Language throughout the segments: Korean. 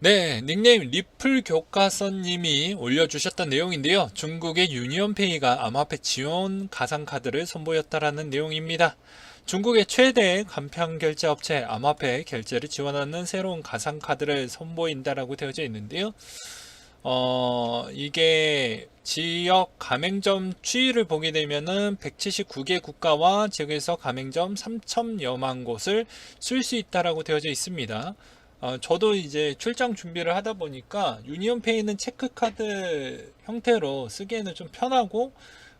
네, 닉네임 리플 교과서님이 올려주셨던 내용인데요. 중국의 유니온페이가 암호화폐 지원 가상카드를 선보였다라는 내용입니다. 중국의 최대 간편 결제 업체 암호화폐 결제를 지원하는 새로운 가상카드를 선보인다라고 되어져 있는데요. 이게 지역 가맹점 추이를 보게 되면은 179개 국가와 지역에서 가맹점 3천여만 곳을 쓸 수 있다라고 되어져 있습니다. 저도 이제 출장 준비를 하다 보니까 유니온페이는 체크카드 형태로 쓰기에는 좀 편하고,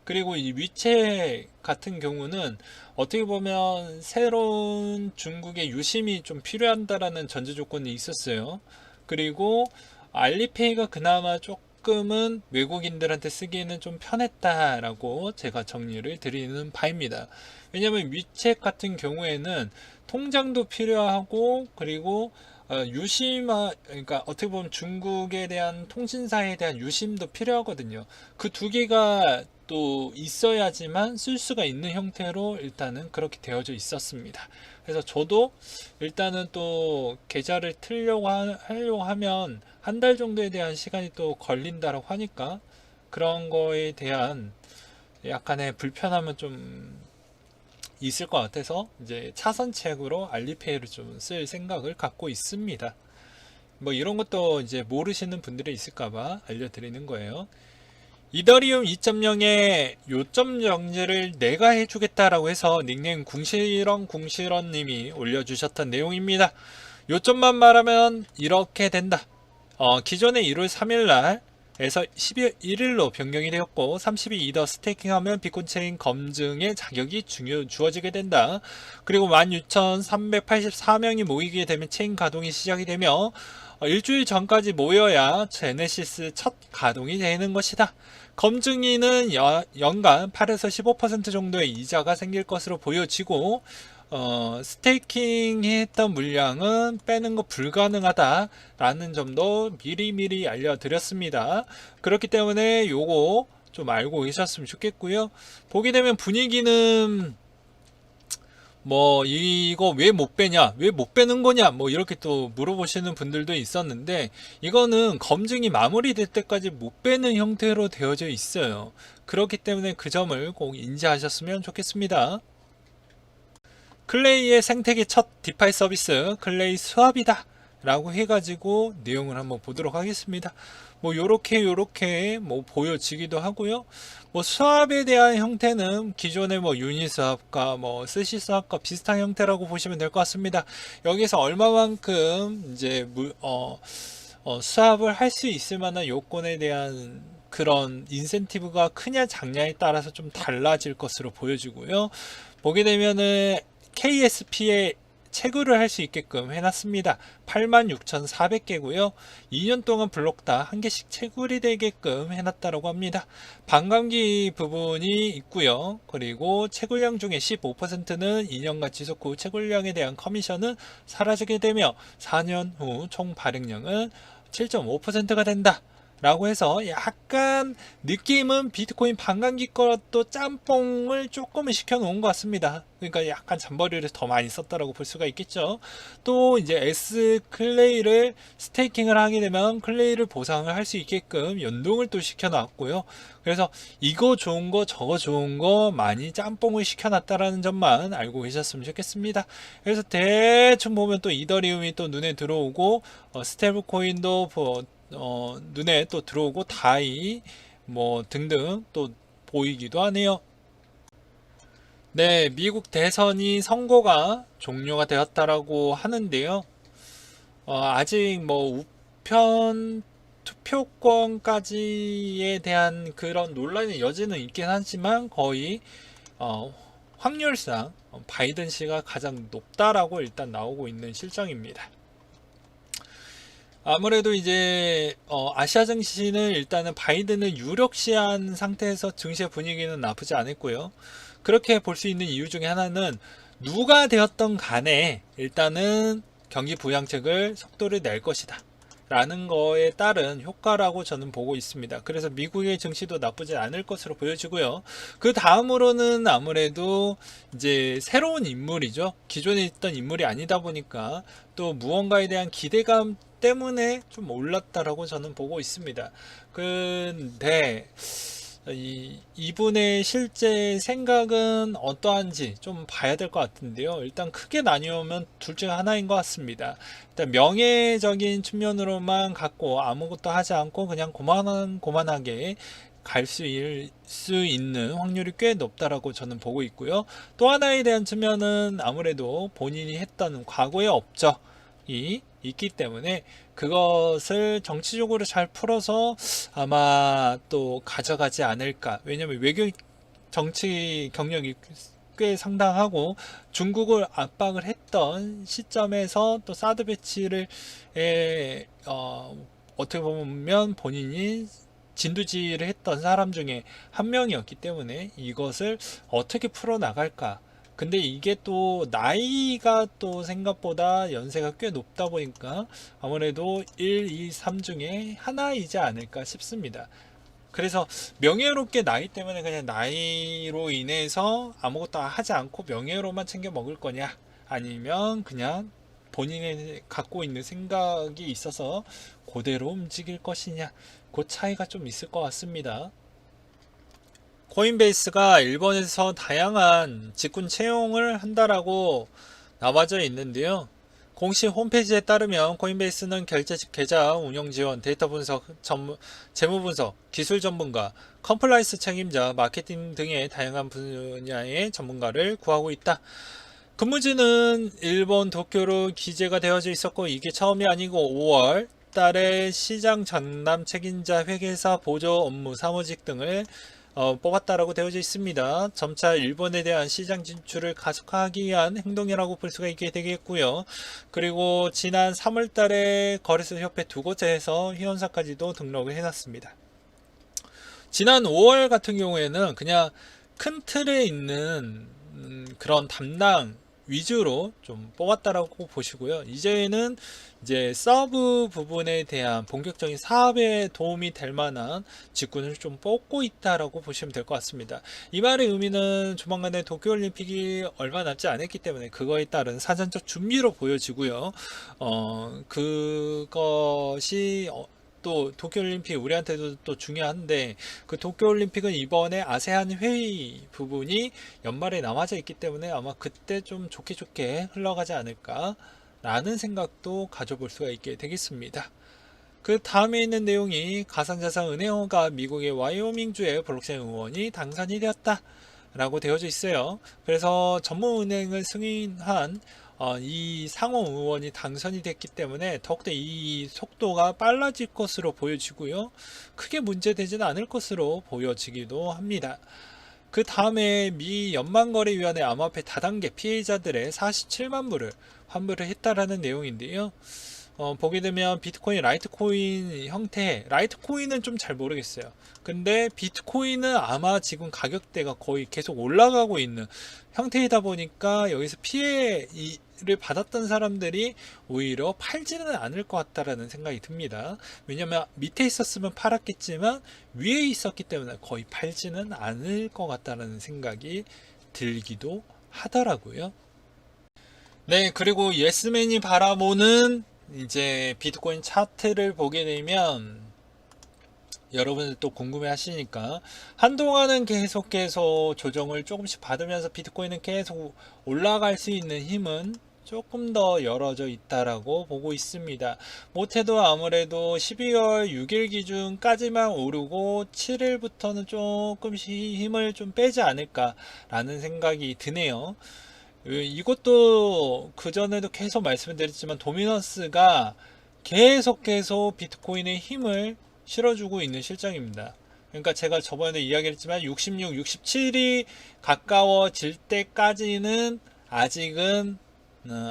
그리고 이 위챗 같은 경우는 어떻게 보면 새로운 중국의 유심이 좀 필요한다라는 전제 조건이 있었어요. 그리고 알리페이가 그나마 조금은 외국인들한테 쓰기에는 좀 편했다라고 제가 정리를 드리는 바입니다. 왜냐하면 위챗 같은 경우에는 통장도 필요하고, 그리고 그러니까 어떻게 보면 중국에 대한 통신사에 대한 유심도 필요하거든요. 그 두 개가 또 있어야지만 쓸 수가 있는 형태로 일단은 그렇게 되어져 있었습니다. 그래서 저도 일단은 또 계좌를 하려고 하면 한 달 정도에 대한 시간이 또 걸린다라고 하니까 그런 거에 대한 약간의 불편함은 좀 있을 것 같아서 이제 차선책으로 알리페이를 좀 쓸 생각을 갖고 있습니다. 뭐 이런 것도 이제 모르시는 분들이 있을까봐 알려드리는 거예요. 이더리움 2.0의 요점 정리를 내가 해주겠다라고 해서 닉네임 궁시렁 님이 올려주셨던 내용입니다. 요점만 말하면 이렇게 된다. 기존의 1월 3일날 에서 12월 1일로 변경이 되었고, 30일 이더 스테이킹하면 비콘체인 검증의 자격이 주어지게 된다. 그리고 16,384명이 모이게 되면 체인 가동이 시작이 되며, 일주일 전까지 모여야 제네시스 첫 가동이 되는 것이다. 검증인은 연간 8에서 15% 정도의 이자가 생길 것으로 보여지고, 스테이킹 했던 물량은 빼는 거 불가능하다라는 점도 미리미리 알려드렸습니다. 그렇기 때문에 요거 좀 알고 계셨으면 좋겠고요. 보게 되면 분위기는 뭐 이거 왜 못 빼냐, 왜 못 빼는 거냐, 뭐 이렇게 또 물어보시는 분들도 있었는데, 이거는 검증이 마무리될 때까지 못 빼는 형태로 되어져 있어요. 그렇기 때문에 그 점을 꼭 인지하셨으면 좋겠습니다. 클레이의 생태계 첫 디파이 서비스 클레이 스왑이다 라고 해가지고 내용을 한번 보도록 하겠습니다. 뭐 요렇게 뭐 보여지기도 하고요. 뭐 스왑에 대한 형태는 기존의 뭐 유니 스왑과 뭐 스시 스왑과 비슷한 형태라고 보시면 될 것 같습니다. 여기서 얼마만큼 이제 스왑을 할 수 있을 만한 요건에 대한 그런 인센티브가 크냐 작냐에 따라서 좀 달라질 것으로 보여지고요. 보게 되면은 KSP에 채굴을 할 수 있게끔 해놨습니다. 86,400개고요. 2년 동안 블록당 한 개씩 채굴이 되게끔 해놨다고 합니다. 반감기 부분이 있고요. 그리고 채굴량 중에 15%는 2년간 지속 후 채굴량에 대한 커미션은 사라지게 되며 4년 후 총 발행량은 7.5%가 된다. 라고 해서 약간 느낌은 비트코인 반감기 것도 짬뽕을 조금은 시켜 놓은 것 같습니다. 그러니까 약간 잔머리를 더 많이 썼다라고 볼 수가 있겠죠. 또 이제 S 클레이를 스테이킹을 하게 되면 클레이를 보상을 할 수 있게끔 연동을 또 시켜 놨고요. 그래서 이거 좋은 거 저거 좋은 거 많이 짬뽕을 시켜 놨다라는 점만 알고 계셨으면 좋겠습니다. 그래서 대충 보면 또 이더리움이 또 눈에 들어오고, 스테이블 코인도 눈에 또 들어오고, 다이 뭐 등등 또 보이기도 하네요. 네, 미국 대선이 선거가 종료가 되었다라고 하는데요. 아직 뭐 우편 투표권까지에 대한 그런 논란의 여지는 있긴 하지만 거의 확률상 바이든 씨가 가장 높다라고 일단 나오고 있는 실정입니다. 아무래도 이제 아시아 증시는 일단은 바이든을 유력시한 상태에서 증시의 분위기는 나쁘지 않았고요. 그렇게 볼 수 있는 이유 중에 하나는 누가 되었던 간에 일단은 경기 부양책을 속도를 낼 것이다 라는 거에 따른 효과라고 저는 보고 있습니다. 그래서 미국의 증시도 나쁘지 않을 것으로 보여지고요. 그 다음으로는 아무래도 이제 새로운 인물이죠. 기존에 있던 인물이 아니다 보니까 또 무언가에 대한 기대감 때문에 좀 올랐다라고 저는 보고 있습니다. 근데 이분의 실제 생각은 어떠한지 좀 봐야 될 것 같은데요. 일단 크게 나뉘면 둘 중 하나인 것 같습니다. 일단 명예적인 측면으로만 갖고 아무것도 하지 않고 그냥 고만하게 갈 수 있는 확률이 꽤 높다라고 저는 보고 있고요. 또 하나에 대한 측면은 아무래도 본인이 했던 과거의 업적이 있기 때문에 그것을 정치적으로 잘 풀어서 아마 또 가져가지 않을까. 왜냐면 외교 정치 경력이 꽤 상당하고 중국을 압박을 했던 시점에서 또 사드 배치를 어떻게 보면 본인이 진두지휘를 했던 사람 중에 한 명이었기 때문에 이것을 어떻게 풀어나갈까. 근데 이게 또 나이가 또 생각보다 연세가 꽤 높다 보니까 아무래도 1, 2, 3 중에 하나이지 않을까 싶습니다. 그래서 명예롭게 나이 때문에 그냥 나이로 인해서 아무것도 하지 않고 명예로만 챙겨 먹을 거냐, 아니면 그냥 본인이 갖고 있는 생각이 있어서 그대로 움직일 것이냐, 그 차이가 좀 있을 것 같습니다. 코인베이스가 일본에서 다양한 직군 채용을 한다라고 나와져 있는데요. 공식 홈페이지에 따르면 코인베이스는 결제 계좌 운영 지원, 데이터 분석, 재무 분석, 기술 전문가, 컴플라이스 책임자, 마케팅 등의 다양한 분야의 전문가를 구하고 있다. 근무지는 일본 도쿄로 기재가 되어져 있었고, 이게 처음이 아니고 5월 달에 시장 전담 책임자, 회계사, 보조 업무, 사무직 등을 뽑았다라고 되어져 있습니다. 점차 일본에 대한 시장 진출을 가속화하기 위한 행동이라고 볼 수가 있게 되겠고요. 그리고 지난 3월 달에 거래소 협회 두 곳에서 회원사까지도 등록을 해놨습니다. 지난 5월 같은 경우에는 그냥 큰 틀에 있는 그런 담당 위주로 좀 뽑았다라고 보시고요. 이제는 이제 서브 부분에 대한 본격적인 사업에 도움이 될 만한 직군을 좀 뽑고 있다라고 보시면 될 것 같습니다. 이 말의 의미는 조만간에 도쿄올림픽이 얼마 남지 않았기 때문에 그거에 따른 사전적 준비로 보여지고요. 그것이 또 도쿄올림픽 우리한테도 또 중요한데, 그 도쿄올림픽은 이번에 아세안 회의 부분이 연말에 남아져 있기 때문에 아마 그때 좀 좋게 흘러가지 않을까 라는 생각도 가져볼 수가 있게 되겠습니다. 그 다음에 있는 내용이 가상자산 은행허가 미국의 와이오밍주의 블록체인 의원이 당선이 되었다 라고 되어져 있어요. 그래서 전문은행을 승인한 이 상원 의원이 당선이 됐기 때문에 더욱더 이 속도가 빨라질 것으로 보여지고요. 크게 문제되지는 않을 것으로 보여지기도 합니다. 그 다음에 미 연방거래위원회 암호화폐 다단계 피해자들의 47만 불을 환불을 했다라는 내용인데요. 보게 되면 비트코인, 라이트코인 형태, 라이트코인은 좀 잘 모르겠어요. 근데 비트코인은 아마 지금 가격대가 거의 계속 올라가고 있는 형태이다 보니까 여기서 피해를 받았던 사람들이 오히려 팔지는 않을 것 같다라는 생각이 듭니다. 왜냐면 밑에 있었으면 팔았겠지만 위에 있었기 때문에 거의 팔지는 않을 것 같다라는 생각이 들기도 하더라고요. 네, 그리고 예스맨이 바라보는 이제 비트코인 차트를 보게 되면 여러분들 또 궁금해 하시니까, 한동안은 계속해서 조정을 조금씩 받으면서 비트코인은 계속 올라갈 수 있는 힘은 조금 더 열어져 있다라고 보고 있습니다. 못해도 아무래도 12월 6일 기준까지만 오르고 7일부터는 조금씩 힘을 좀 빼지 않을까라는 생각이 드네요. 이것도 그전에도 계속 말씀드렸지만 도미넌스가 계속 비트코인의 힘을 실어주고 있는 실정입니다. 그러니까 제가 저번에 이야기했지만 66, 67이 가까워질 때까지는 아직은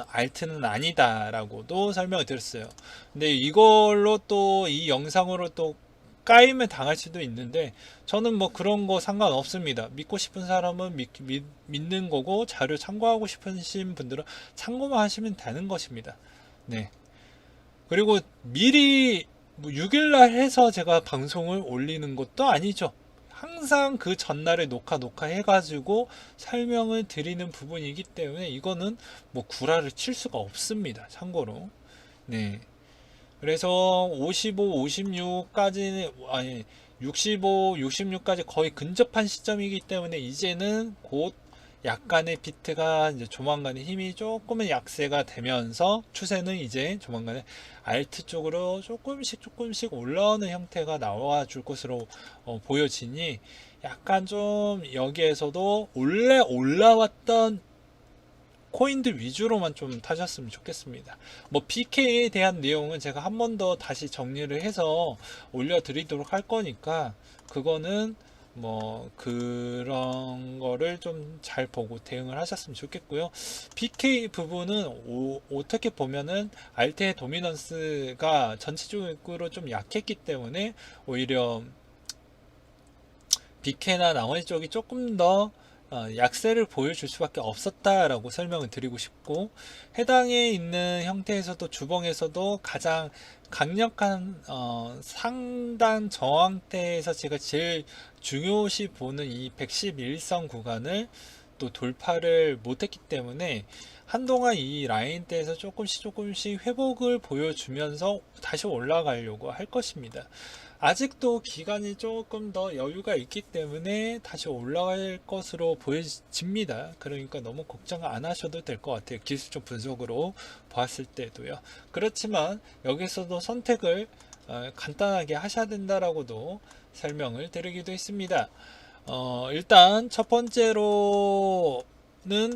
알트는 아니다라고도 설명을 드렸어요. 근데 이걸로 또 이 영상으로 또 까임을 당할 수도 있는데, 저는 뭐 그런 거 상관없습니다. 믿고 싶은 사람은 믿는 거고, 자료 참고하고 싶으신 분들은 참고만 하시면 되는 것입니다. 네. 그리고 미리 6일날 해서 제가 방송을 올리는 것도 아니죠. 항상 그 전날에 녹화해가지고 설명을 드리는 부분이기 때문에 이거는 뭐 구라를 칠 수가 없습니다. 참고로. 네. 그래서 55, 56까지 아니 65, 66까지 거의 근접한 시점이기 때문에 이제는 곧 약간의 비트가 이제 조만간에 힘이 조금은 약세가 되면서 추세는 이제 조만간에 알트 쪽으로 조금씩 올라오는 형태가 나와 줄 것으로 보여지니 약간 좀 여기에서도 원래 올라왔던 코인들 위주로만 좀 타셨으면 좋겠습니다. 뭐 BK에 대한 내용은 제가 한 번 더 다시 정리를 해서 올려드리도록 할 거니까 그거는 뭐 그런 거를 좀 잘 보고 대응을 하셨으면 좋겠고요. BK 부분은 어떻게 보면은 알테의 도미넌스가 전체적으로 좀 약했기 때문에 오히려 BK나 나머지 쪽이 조금 더 약세를 보여줄 수밖에 없었다라고 설명을 드리고 싶고, 해당에 있는 형태에서도 주봉에서도 가장 강력한 상단 저항대에서 제가 제일 중요시 보는 이 111선 구간을 또 돌파를 못했기 때문에 한동안 이 라인대에서 조금씩 회복을 보여주면서 다시 올라가려고 할 것입니다. 아직도 기간이 조금 더 여유가 있기 때문에 다시 올라갈 것으로 보여집니다. 그러니까 너무 걱정 안 하셔도 될 것 같아요. 기술적 분석으로 봤을 때도요. 그렇지만 여기서도 선택을 간단하게 하셔야 된다라고도 설명을 드리기도 했습니다. 일단 첫 번째로는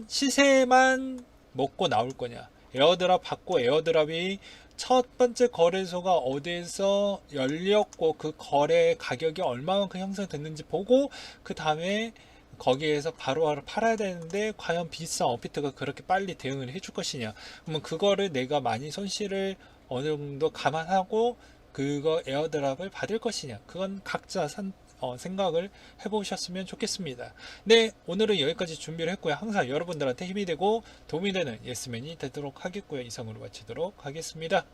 시세만 먹고 나올 거냐, 에어드랍 받고 에어드랍이 첫 번째 거래소가 어디에서 열렸고 그 거래 가격이 얼마만큼 형성됐는지 보고 그 다음에 거기에서 바로 팔아야 되는데 과연 비싼 업비트가 그렇게 빨리 대응을 해줄 것이냐, 그러면 그거를 내가 많이 손실을 어느 정도 감안하고 그거 에어드랍을 받을 것이냐, 그건 각자 생각을 해보셨으면 좋겠습니다. 네, 오늘은 여기까지 준비를 했고요. 항상 여러분들한테 힘이 되고 도움이 되는 예스맨이 되도록 하겠고요. 이상으로 마치도록 하겠습니다.